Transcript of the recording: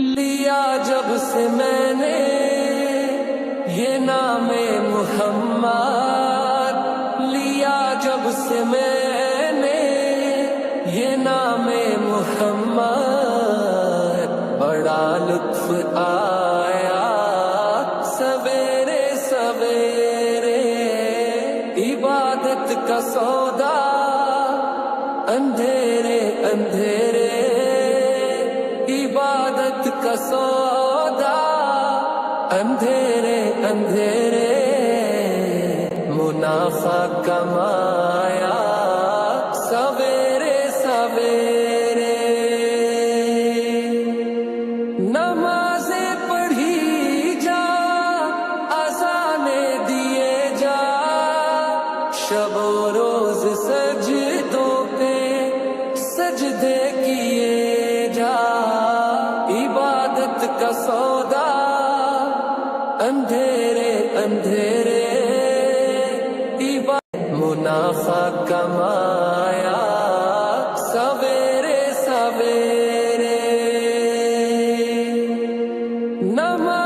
لیا جب سے میں نے یہ نام محمد، لیا جب سے میں نے یہ نام محمد، بڑا لطف آیا سویرے سویرے، عبادت کا سودا اندھیرے اندھیرے، عبادت کا سودا اندھیرے اندھیرے، منافع کمایا سویرے سویرے، نمازیں پڑھی جا، اذانیں دیے جا، شب و روز سجدوں پہ سجدے کیے جا، عبادت کا سودا اندھیرے اندھیرے، منافع کمایا سویرے سویرے، نماز